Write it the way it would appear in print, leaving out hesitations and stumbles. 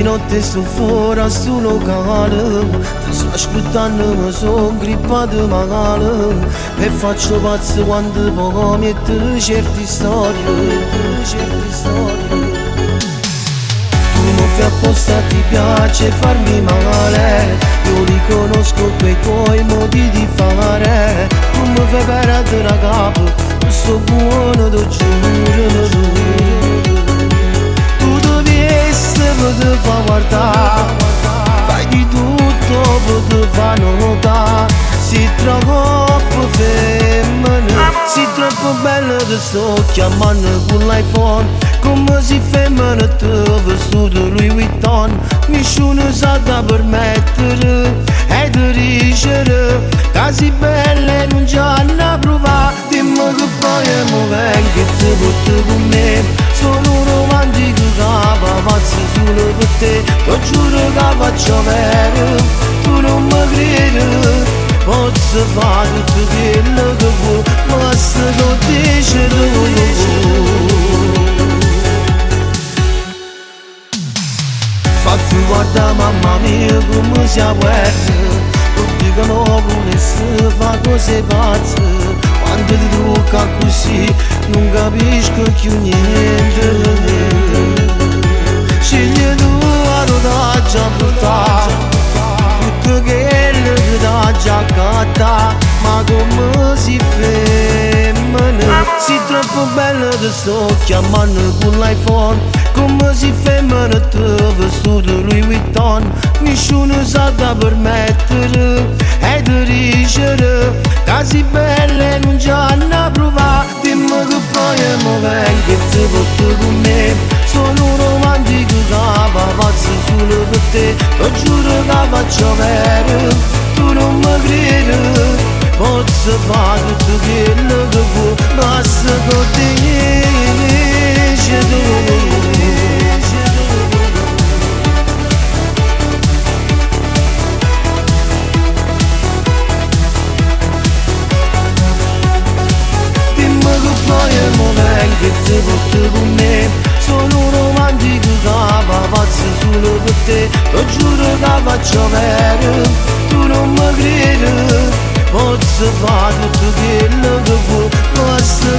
Di notte sto fuori sul locale, ti sto aspettando ma sono grippato male. E faccio pazzo quando poi metto certe storie. Tu mi fai apposta, ti piace farmi male. Io riconosco quei tuoi modi di fare. Tu mi fai perdere la capo, tu sto buono, ti giuro. Te fa guardare, fai di tutto per te fa notare. Sei troppo femmina, sei troppo bella, ti sto chiamando con l'iPhone. Come si femmina te vestito Louis Vuitton. Nessuno sa da permettere e di ricevere. Casi belle non ci hanno provato. Dimmi che fai e mi vengo e ti porto con me. Sono un romantico che va pazzo solo per te. Ti giuro che faccio vero, tu non mi credi. Posso fare tutto quello che vuoi, ma se lo dici tu. Fatti guarda mamma mia come si guarda. Tutti che non volesse fa cose pazze. Quando ti tocca così non capisco più niente. Scegli tu a roda già portare tutto quello che t'ha già cattà. Ma come si femmina, sei troppo bella, ti sto chiamando con l'iPhone. Come si femmina te vestito Louis Vuitton. Nessuno sa da permettere e di ricevere. Casi belle non ci hanno provato. Dimmi che fai e mi vengo e ti porto con me. Sono un romantico che va pazzo solo per te. Ti giuro che faccio vero, tu non mi credi. Posso fare tutto quello che vuoi, basta che ti dici tu. E mi vengo e ti porto con me. Sono un romantico che va pazzo solo per te. Ti giuro che faccio vero, tu non mi credi. Posso fare tutto quello che vuoi, basta